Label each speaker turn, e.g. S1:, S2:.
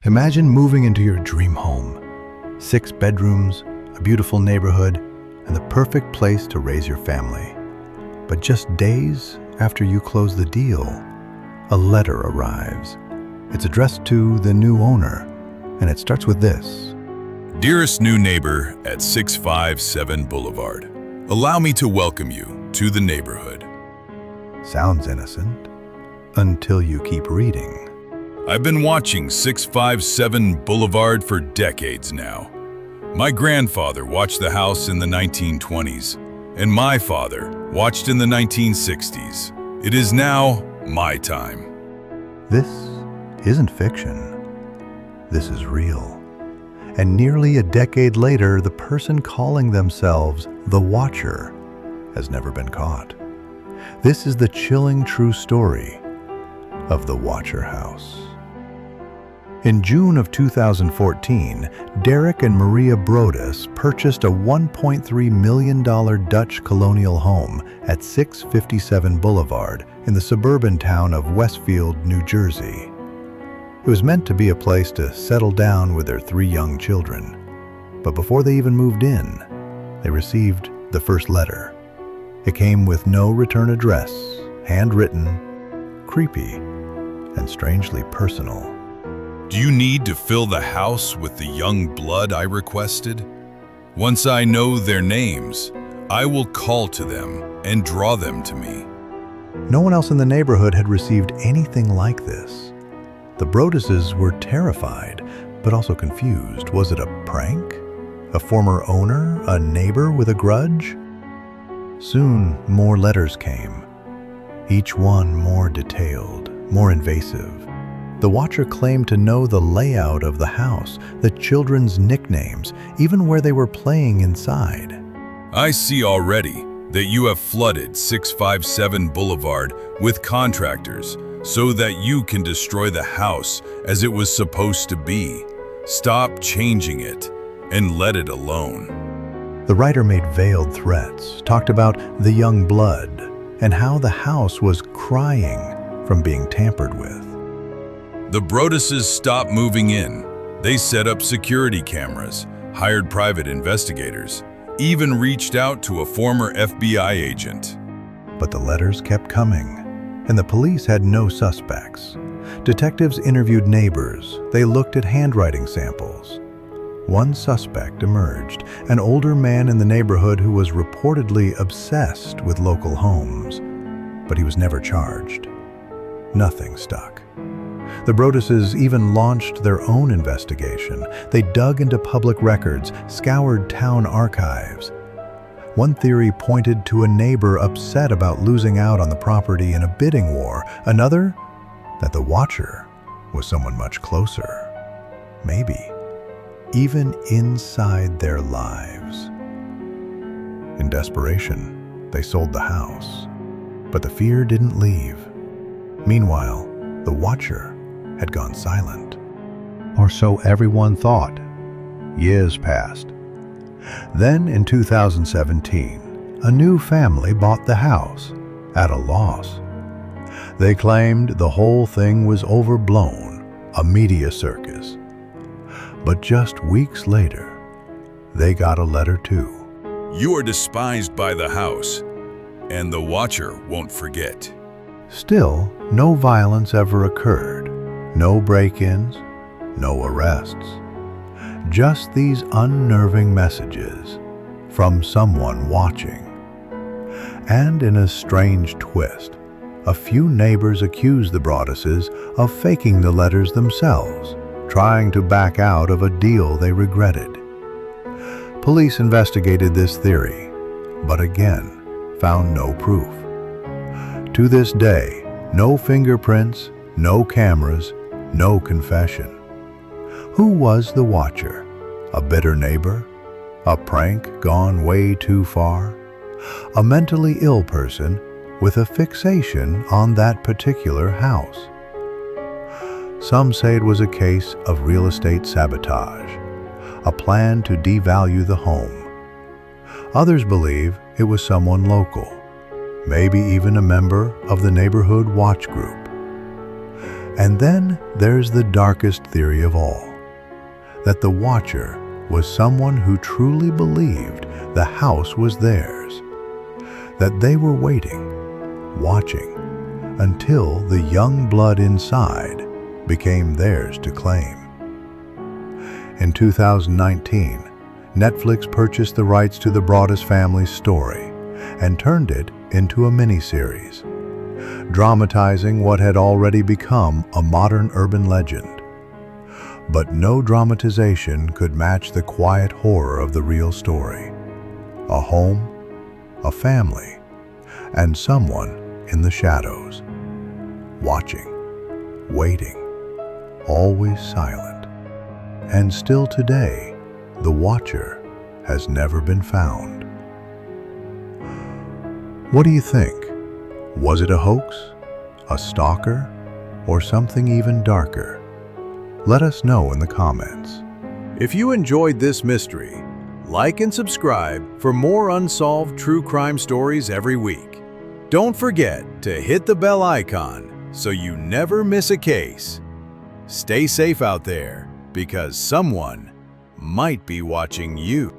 S1: Imagine moving into your dream home. 6 bedrooms, a beautiful neighborhood, and the perfect place to raise your family. But just days after you close the deal, a letter arrives. It's addressed to the new owner, and it starts with this.
S2: Dearest new neighbor at 657 Boulevard, allow me to welcome you to the neighborhood.
S1: Sounds innocent, until you keep reading.
S2: I've been watching 657 Boulevard for decades now. My grandfather watched the house in the 1920s, and my father watched in the 1960s. It is now my time.
S1: This isn't fiction. This is real. And nearly a decade later, the person calling themselves the Watcher has never been caught. This is the chilling true story of the Watcher House. In June of 2014, Derek and Maria Brodus purchased a $1.3 million Dutch colonial home at 657 Boulevard in the suburban town of Westfield, New Jersey. It was meant to be a place to settle down with their 3 young children. But before they even moved in, they received the first letter. It came with no return address, handwritten, creepy, and strangely personal.
S2: Do you need to fill the house with the young blood I requested? Once I know their names, I will call to them and draw them to me.
S1: No one else in the neighborhood had received anything like this. The Broduses were terrified, but also confused. Was it a prank? A former owner? A neighbor with a grudge? Soon, more letters came, each one more detailed, more invasive. The Watcher claimed to know the layout of the house, the children's nicknames, even where they were playing inside.
S2: I see already that you have flooded 657 Boulevard with contractors so that you can destroy the house as it was supposed to be. Stop changing it and let it alone.
S1: The writer made veiled threats, talked about the young blood, and how the house was crying from being tampered with.
S2: The Broduses stopped moving in. They set up security cameras, hired private investigators, even reached out to a former FBI agent.
S1: But the letters kept coming, and the police had no suspects. Detectives interviewed neighbors. They looked at handwriting samples. One suspect emerged, an older man in the neighborhood who was reportedly obsessed with local homes. But he was never charged. Nothing stuck. The Broduses even launched their own investigation. They dug into public records, scoured town archives. One theory pointed to a neighbor upset about losing out on the property in a bidding war. Another, that the Watcher was someone much closer. Maybe even inside their lives. In desperation, they sold the house. But the fear didn't leave. Meanwhile, the Watcher had gone silent. Or so everyone thought. Years passed. Then in 2017, a new family bought the house at a loss. They claimed the whole thing was overblown, a media circus. But just weeks later, they got a letter too.
S2: You are despised by the house, and the Watcher won't forget.
S1: Still, no violence ever occurred. No break-ins, no arrests. Just these unnerving messages from someone watching. And in a strange twist, a few neighbors accused the Broduses of faking the letters themselves, trying to back out of a deal they regretted. Police investigated this theory, but again found no proof. To this day, no fingerprints, no cameras, no confession. Who was the Watcher? A bitter neighbor? A prank gone way too far? A mentally ill person with a fixation on that particular house? Some say it was a case of real estate sabotage, a plan to devalue the home. Others believe it was someone local, maybe even a member of the neighborhood watch group. And then there's the darkest theory of all, that the watcher was someone who truly believed the house was theirs, that they were waiting, watching, until the young blood inside became theirs to claim. In 2019, Netflix purchased the rights to the Broaddus family's story and turned it into a miniseries, dramatizing what had already become a modern urban legend. But no dramatization could match the quiet horror of the real story. A home, a family, and someone in the shadows, watching, waiting, always silent. And still today, the watcher has never been found. What do you think? Was it a hoax, a stalker, or something even darker? Let us know in the comments. If you enjoyed this mystery, like and subscribe for more unsolved true crime stories every week. Don't forget to hit the bell icon so you never miss a case. Stay safe out there, because someone might be watching you.